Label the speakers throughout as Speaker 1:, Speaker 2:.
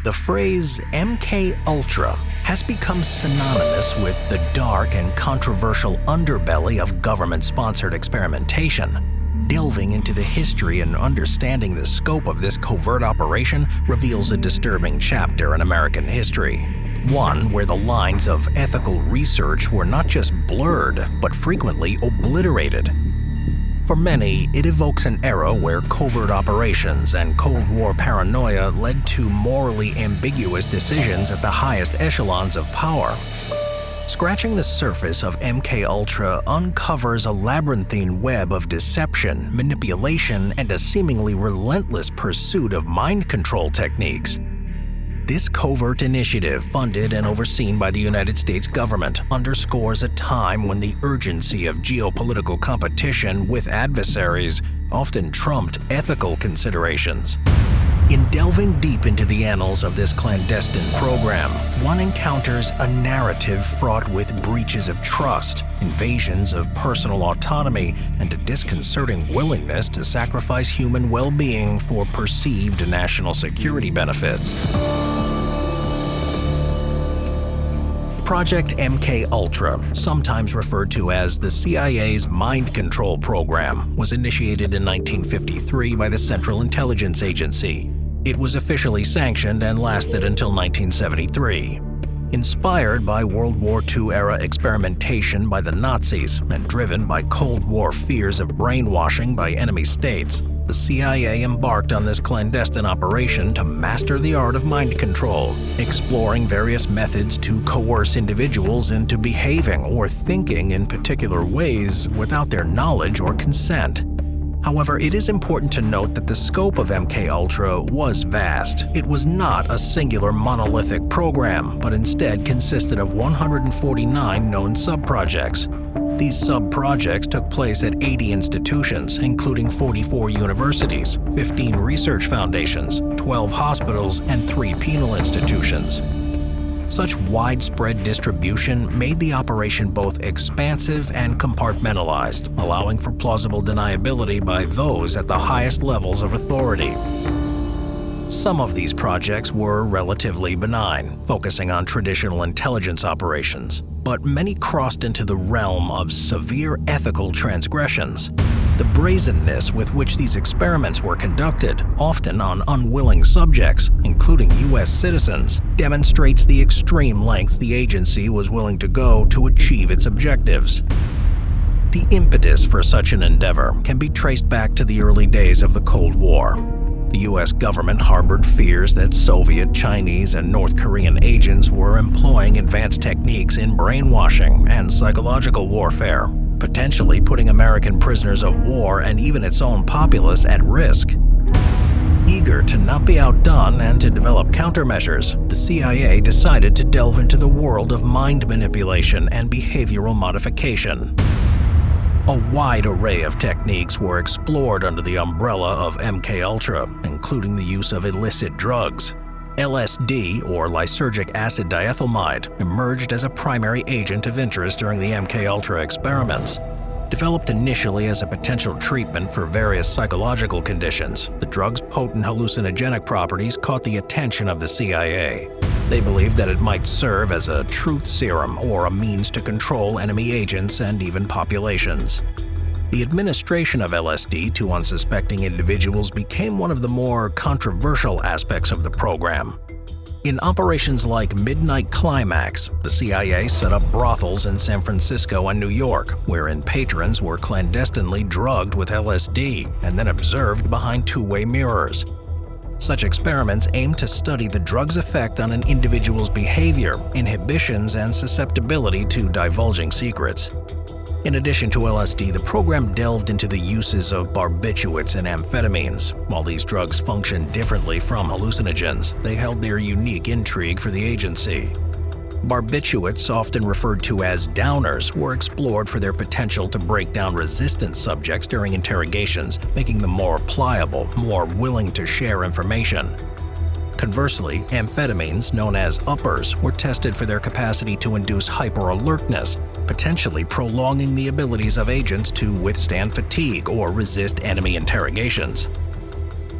Speaker 1: The phrase MK Ultra has become synonymous with the dark and controversial underbelly of government-sponsored experimentation. Delving into the history and understanding the scope of this covert operation reveals a disturbing chapter in American history. One where the lines of ethical research were not just blurred, but frequently obliterated. For many, it evokes an era where covert operations and Cold War paranoia led to morally ambiguous decisions at the highest echelons of power. Scratching the surface of MK Ultra uncovers a labyrinthine web of deception, manipulation, and a seemingly relentless pursuit of mind control techniques. This covert initiative, funded and overseen by the United States government, underscores a time when the urgency of geopolitical competition with adversaries often trumped ethical considerations. In delving deep into the annals of this clandestine program, one encounters a narrative fraught with breaches of trust, invasions of personal autonomy, and a disconcerting willingness to sacrifice human well-being for perceived national security benefits. Project MK Ultra, sometimes referred to as the CIA's mind control program, was initiated in 1953 by the Central Intelligence Agency. It was officially sanctioned and lasted until 1973. Inspired by World War II-era experimentation by the Nazis and driven by Cold War fears of brainwashing by enemy states, the CIA embarked on this clandestine operation to master the art of mind control, exploring various methods to coerce individuals into behaving or thinking in particular ways without their knowledge or consent. However, it is important to note that the scope of MK Ultra was vast. It was not a singular monolithic program, but instead consisted of 149 known sub-projects. These sub-projects took place at 80 institutions, including 44 universities, 15 research foundations, 12 hospitals, and 3 penal institutions. Such widespread distribution made the operation both expansive and compartmentalized, allowing for plausible deniability by those at the highest levels of authority. Some of these projects were relatively benign, focusing on traditional intelligence operations, but many crossed into the realm of severe ethical transgressions. The brazenness with which these experiments were conducted, often on unwilling subjects, including U.S. citizens, demonstrates the extreme lengths the agency was willing to go to achieve its objectives. The impetus for such an endeavor can be traced back to the early days of the Cold War. The U.S. government harbored fears that Soviet, Chinese, and North Korean agents were employing advanced techniques in brainwashing and psychological warfare, potentially putting American prisoners of war and even its own populace at risk. Eager to not be outdone and to develop countermeasures, the CIA decided to delve into the world of mind manipulation and behavioral modification. A wide array of techniques were explored under the umbrella of MK Ultra, including the use of illicit drugs. LSD, or lysergic acid diethylmide, emerged as a primary agent of interest during the MK Ultra experiments. Developed initially as a potential treatment for various psychological conditions, the drug's potent hallucinogenic properties caught the attention of the CIA. They believed that it might serve as a truth serum or a means to control enemy agents and even populations. The administration of LSD to unsuspecting individuals became one of the more controversial aspects of the program. In operations like Midnight Climax, the CIA set up brothels in San Francisco and New York, wherein patrons were clandestinely drugged with LSD and then observed behind two-way mirrors. Such experiments aim to study the drug's effect on an individual's behavior, inhibitions, and susceptibility to divulging secrets. In addition to LSD, the program delved into the uses of barbiturates and amphetamines. While these drugs function differently from hallucinogens, they held their unique intrigue for the agency. Barbiturates, often referred to as downers, were explored for their potential to break down resistant subjects during interrogations, making them more pliable, more willing to share information. Conversely, amphetamines, known as uppers, were tested for their capacity to induce hyper-alertness, potentially prolonging the abilities of agents to withstand fatigue or resist enemy interrogations.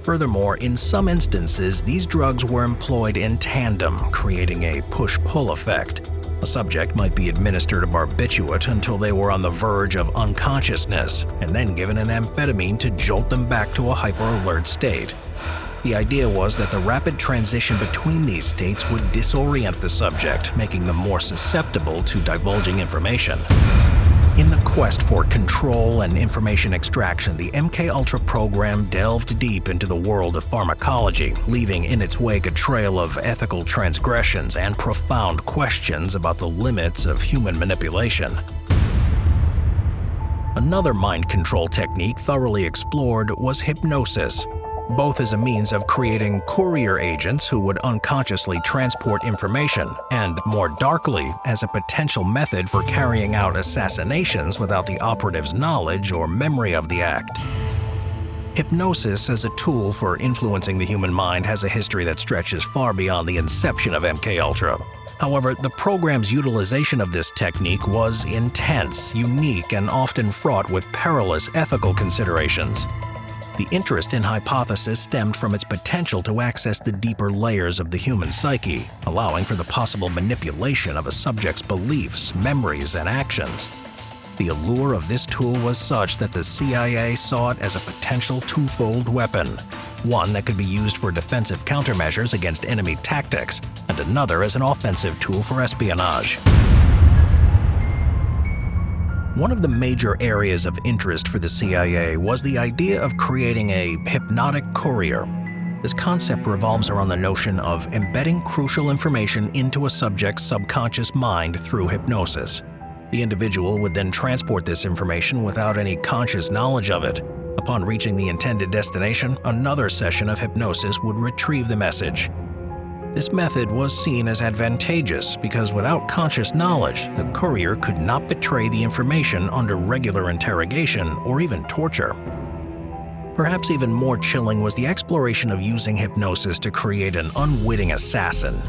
Speaker 1: Furthermore, in some instances, these drugs were employed in tandem, creating a push-pull effect. A subject might be administered a barbiturate until they were on the verge of unconsciousness, and then given an amphetamine to jolt them back to a hyper-alert state. The idea was that the rapid transition between these states would disorient the subject, making them more susceptible to divulging information. In the quest for control and information extraction, the MKUltra program delved deep into the world of pharmacology, leaving in its wake a trail of ethical transgressions and profound questions about the limits of human manipulation. Another mind control technique thoroughly explored was hypnosis, both as a means of creating courier agents who would unconsciously transport information, and more darkly, as a potential method for carrying out assassinations without the operative's knowledge or memory of the act. Hypnosis as a tool for influencing the human mind has a history that stretches far beyond the inception of MKUltra. However, the program's utilization of this technique was intense, unique, and often fraught with perilous ethical considerations. The interest in Hypnosis stemmed from its potential to access the deeper layers of the human psyche, allowing for the possible manipulation of a subject's beliefs, memories, and actions. The allure of this tool was such that the CIA saw it as a potential twofold weapon, one that could be used for defensive countermeasures against enemy tactics, and another as an offensive tool for espionage. One of the major areas of interest for the CIA was the idea of creating a hypnotic courier. This concept revolves around the notion of embedding crucial information into a subject's subconscious mind through hypnosis. The individual would then transport this information without any conscious knowledge of it. Upon reaching the intended destination, another session of hypnosis would retrieve the message. This method was seen as advantageous because without conscious knowledge, the courier could not betray the information under regular interrogation or even torture. Perhaps even more chilling was the exploration of using hypnosis to create an unwitting assassin.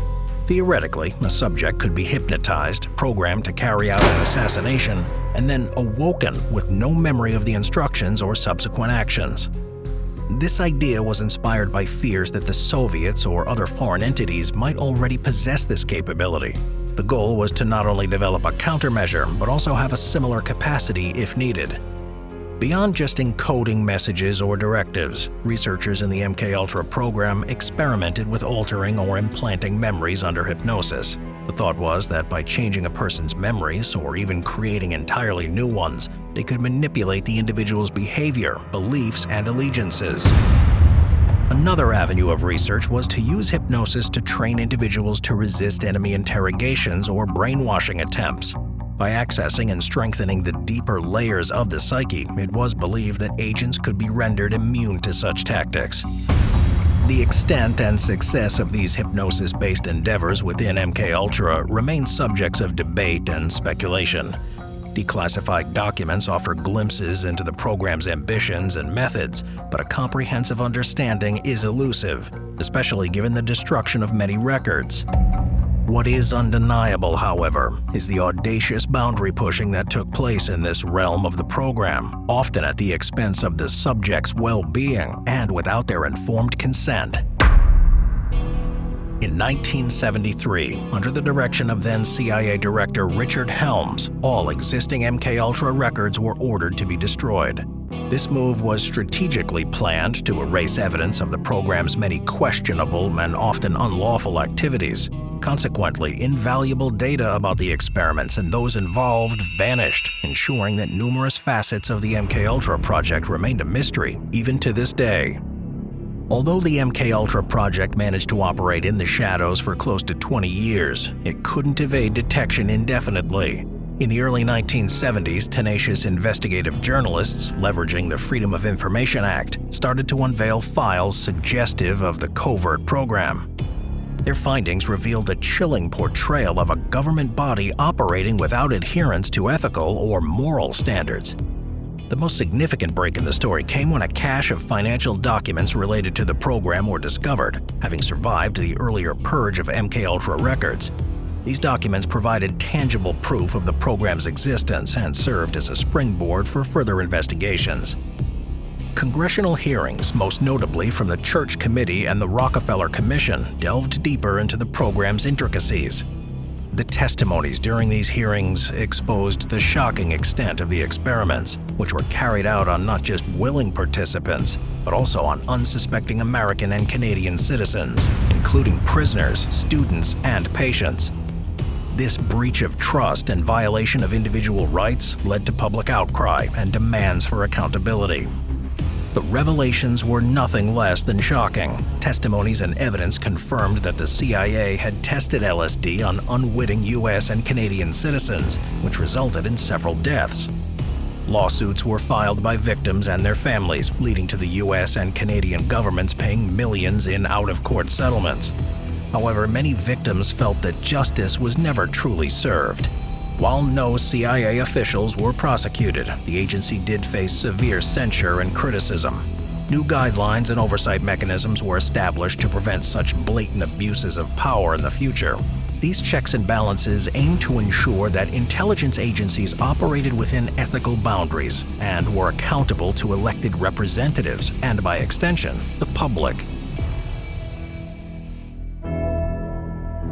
Speaker 1: Theoretically, a subject could be hypnotized, programmed to carry out an assassination, and then awoken with no memory of the instructions or subsequent actions. This idea was inspired by fears that the Soviets or other foreign entities might already possess this capability. The goal was to not only develop a countermeasure, but also have a similar capacity if needed. Beyond just encoding messages or directives, researchers in the MKUltra program experimented with altering or implanting memories under hypnosis. The thought was that by changing a person's memories or even creating entirely new ones, they could manipulate the individual's behavior, beliefs, and allegiances. Another avenue of research was to use hypnosis to train individuals to resist enemy interrogations or brainwashing attempts. By accessing and strengthening the deeper layers of the psyche, it was believed that agents could be rendered immune to such tactics. The extent and success of these hypnosis-based endeavors within MKUltra remain subjects of debate and speculation. Declassified documents offer glimpses into the program's ambitions and methods, but a comprehensive understanding is elusive, especially given the destruction of many records. What is undeniable, however, is the audacious boundary pushing that took place in this realm of the program, often at the expense of the subject's well-being and without their informed consent. In 1973, under the direction of then CIA Director Richard Helms, all existing MKUltra records were ordered to be destroyed. This move was strategically planned to erase evidence of the program's many questionable and often unlawful activities. Consequently, invaluable data about the experiments and those involved vanished, ensuring that numerous facets of the MKUltra project remained a mystery, even to this day. Although the MKUltra project managed to operate in the shadows for close to 20 years, it couldn't evade detection indefinitely. In the early 1970s, tenacious investigative journalists, leveraging the Freedom of Information Act, started to unveil files suggestive of the covert program. Their findings revealed a chilling portrayal of a government body operating without adherence to ethical or moral standards. The most significant break in the story came when a cache of financial documents related to the program were discovered, having survived the earlier purge of MKUltra records. These documents provided tangible proof of the program's existence and served as a springboard for further investigations. Congressional hearings, most notably from the Church Committee and the Rockefeller Commission, delved deeper into the program's intricacies. The testimonies during these hearings exposed the shocking extent of the experiments, which were carried out on not just willing participants, but also on unsuspecting American and Canadian citizens, including prisoners, students, and patients. This breach of trust and violation of individual rights led to public outcry and demands for accountability. The revelations were nothing less than shocking. Testimonies and evidence confirmed that the CIA had tested LSD on unwitting US and Canadian citizens, which resulted in several deaths. Lawsuits were filed by victims and their families, leading to the US and Canadian governments paying millions in out-of-court settlements. However, many victims felt that justice was never truly served. While no CIA officials were prosecuted, the agency did face severe censure and criticism. New guidelines and oversight mechanisms were established to prevent such blatant abuses of power in the future. These checks and balances aim to ensure that intelligence agencies operated within ethical boundaries and were accountable to elected representatives and, by extension, the public.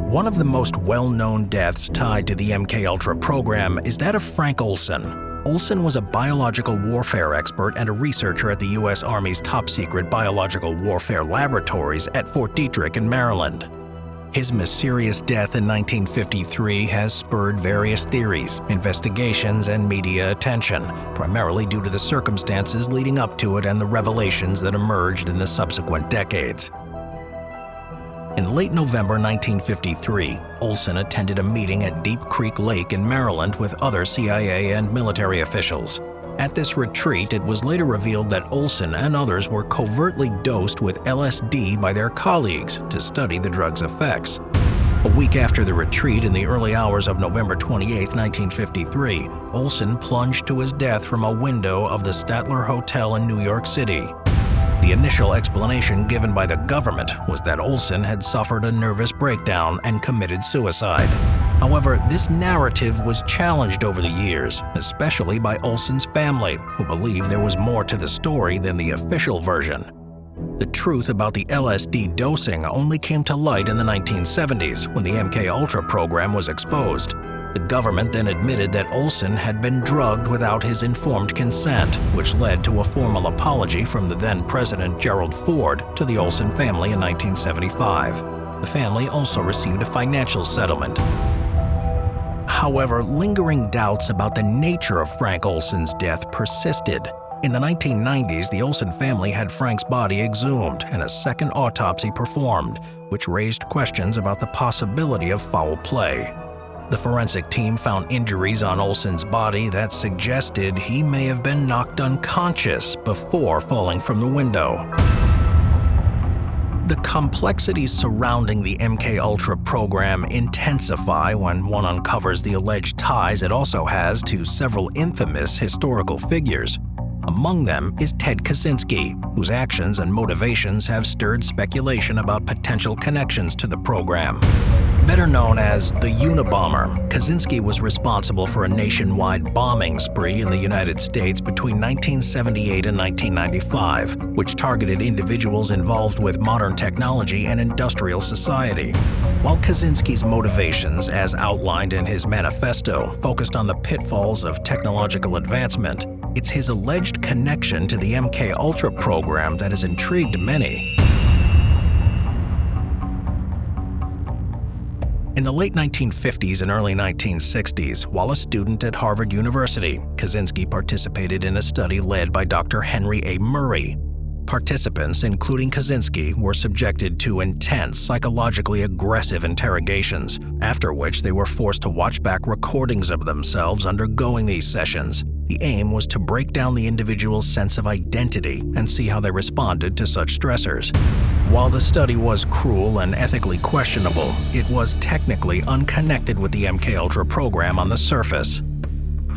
Speaker 1: One of the most well-known deaths tied to the MKUltra program is that of Frank Olson. Olson was a biological warfare expert and a researcher at the U.S. Army's top-secret biological warfare laboratories at Fort Detrick in Maryland. His mysterious death in 1953 has spurred various theories, investigations, and media attention, primarily due to the circumstances leading up to it and the revelations that emerged in the subsequent decades. In late November 1953, Olson attended a meeting at Deep Creek Lake in Maryland with other CIA and military officials. At this retreat, it was later revealed that Olson and others were covertly dosed with LSD by their colleagues to study the drug's effects. A week after the retreat, in the early hours of November 28, 1953, Olson plunged to his death from a window of the Statler Hotel in New York City. The initial explanation given by the government was that Olson had suffered a nervous breakdown and committed suicide. However, this narrative was challenged over the years, especially by Olson's family, who believed there was more to the story than the official version. The truth about the LSD dosing only came to light in the 1970s when the MKUltra program was exposed. The government then admitted that Olson had been drugged without his informed consent, which led to a formal apology from the then-President Gerald Ford to the Olson family in 1975. The family also received a financial settlement. However, lingering doubts about the nature of Frank Olson's death persisted. In the 1990s, the Olson family had Frank's body exhumed and a second autopsy performed, which raised questions about the possibility of foul play. The forensic team found injuries on Olson's body that suggested he may have been knocked unconscious before falling from the window. The complexities surrounding the MKUltra program intensify when one uncovers the alleged ties it also has to several infamous historical figures. Among them is Ted Kaczynski, whose actions and motivations have stirred speculation about potential connections to the program. Better known as the Unabomber, Kaczynski was responsible for a nationwide bombing spree in the United States between 1978 and 1995, which targeted individuals involved with modern technology and industrial society. While Kaczynski's motivations, as outlined in his manifesto, focused on the pitfalls of technological advancement, it's his alleged connection to the MKUltra program that has intrigued many. In the late 1950s and early 1960s, while a student at Harvard University, Kaczynski participated in a study led by Dr. Henry A. Murray. Participants, including Kaczynski, were subjected to intense, psychologically aggressive interrogations, after which they were forced to watch back recordings of themselves undergoing these sessions. The aim was to break down the individual's sense of identity and see how they responded to such stressors. While the study was cruel and ethically questionable, it was technically unconnected with the MKUltra program on the surface.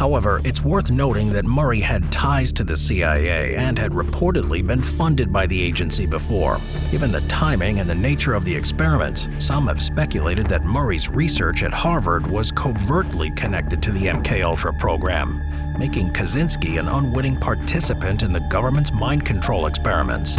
Speaker 1: However, it's worth noting that Murray had ties to the CIA and had reportedly been funded by the agency before. Given the timing and the nature of the experiments, some have speculated that Murray's research at Harvard was covertly connected to the MKUltra program, making Kinski an unwitting participant in the government's mind control experiments.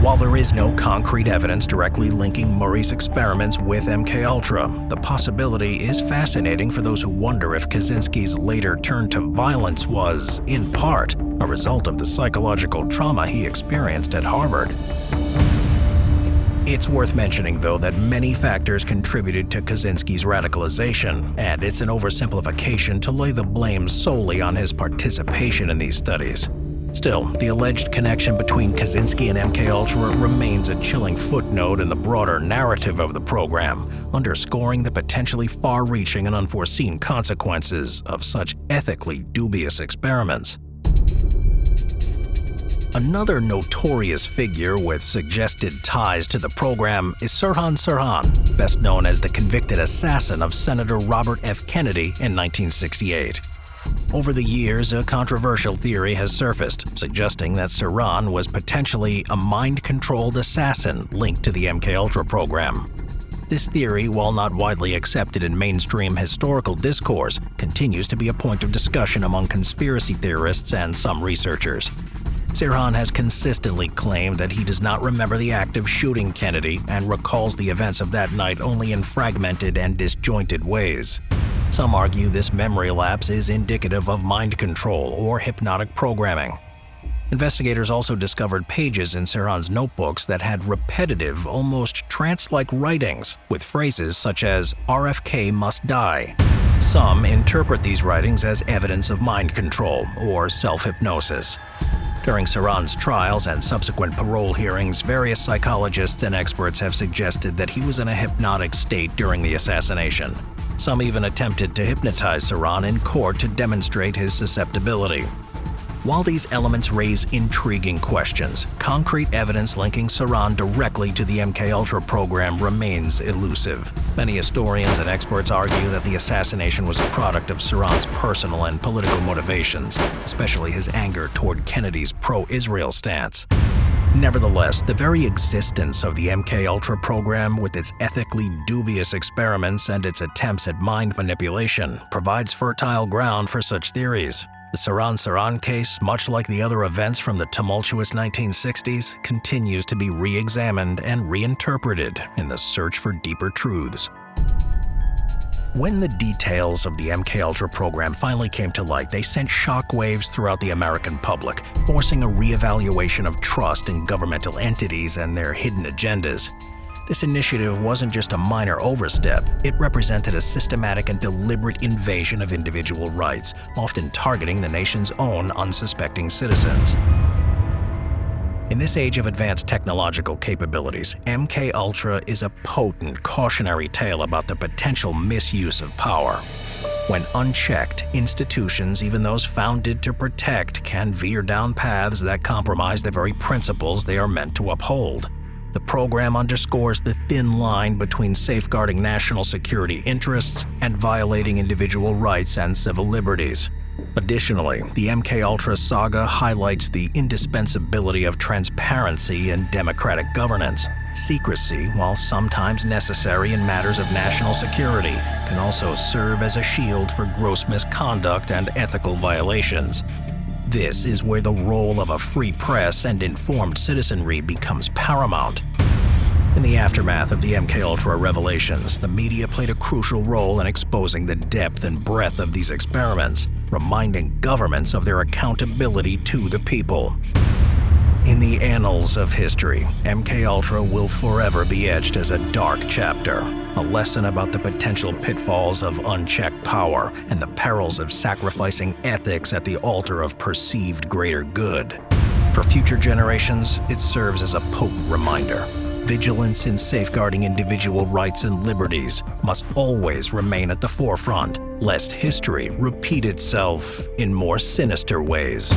Speaker 1: While there is no concrete evidence directly linking Murray's experiments with MKUltra, the possibility is fascinating for those who wonder if Kinski's later turn to violence was, in part, a result of the psychological trauma he experienced at Harvard. It's worth mentioning, though, that many factors contributed to Kinski's radicalization, and it's an oversimplification to lay the blame solely on his participation in these studies. Still, the alleged connection between Kinski and MKUltra remains a chilling footnote in the broader narrative of the program, underscoring the potentially far-reaching and unforeseen consequences of such ethically dubious experiments. Another notorious figure with suggested ties to the program is Siran Saran, best known as the convicted assassin of Senator Robert F. Kennedy in 1968. Over the years, a controversial theory has surfaced, suggesting that Siran was potentially a mind-controlled assassin linked to the MKUltra program. This theory, while not widely accepted in mainstream historical discourse, continues to be a point of discussion among conspiracy theorists and some researchers. Siran has consistently claimed that he does not remember the act of shooting Kennedy and recalls the events of that night only in fragmented and disjointed ways. Some argue this memory lapse is indicative of mind control or hypnotic programming. Investigators also discovered pages in Siran's notebooks that had repetitive, almost trance-like writings with phrases such as "RFK must die." Some interpret these writings as evidence of mind control or self-hypnosis. During Siran's trials and subsequent parole hearings, various psychologists and experts have suggested that he was in a hypnotic state during the assassination. Some even attempted to hypnotize Siran in court to demonstrate his susceptibility. While these elements raise intriguing questions, concrete evidence linking Siran directly to the MKUltra program remains elusive. Many historians and experts argue that the assassination was a product of Siran's personal and political motivations, especially his anger toward Kennedy's pro-Israel stance. Nevertheless, the very existence of the MKUltra program, with its ethically dubious experiments and its attempts at mind manipulation, provides fertile ground for such theories. The Siran Saran case, much like the other events from the tumultuous 1960s, continues to be re-examined and reinterpreted in the search for deeper truths. When the details of the MKUltra program finally came to light, they sent shockwaves throughout the American public, forcing a reevaluation of trust in governmental entities and their hidden agendas. This initiative wasn't just a minor overstep, it represented a systematic and deliberate invasion of individual rights, often targeting the nation's own unsuspecting citizens. In this age of advanced technological capabilities, MKUltra is a potent cautionary tale about the potential misuse of power. When unchecked, institutions, even those founded to protect, can veer down paths that compromise the very principles they are meant to uphold. The program underscores the thin line between safeguarding national security interests and violating individual rights and civil liberties. Additionally, the MKUltra saga highlights the indispensability of transparency in democratic governance. Secrecy, while sometimes necessary in matters of national security, can also serve as a shield for gross misconduct and ethical violations. This is where the role of a free press and informed citizenry becomes paramount. In the aftermath of the MKUltra revelations, the media played a crucial role in exposing the depth and breadth of these experiments, reminding governments of their accountability to the people. In the annals of history, MKUltra will forever be etched as a dark chapter, a lesson about the potential pitfalls of unchecked power and the perils of sacrificing ethics at the altar of perceived greater good. For future generations, it serves as a potent reminder. Vigilance in safeguarding individual rights and liberties must always remain at the forefront, lest history repeat itself in more sinister ways.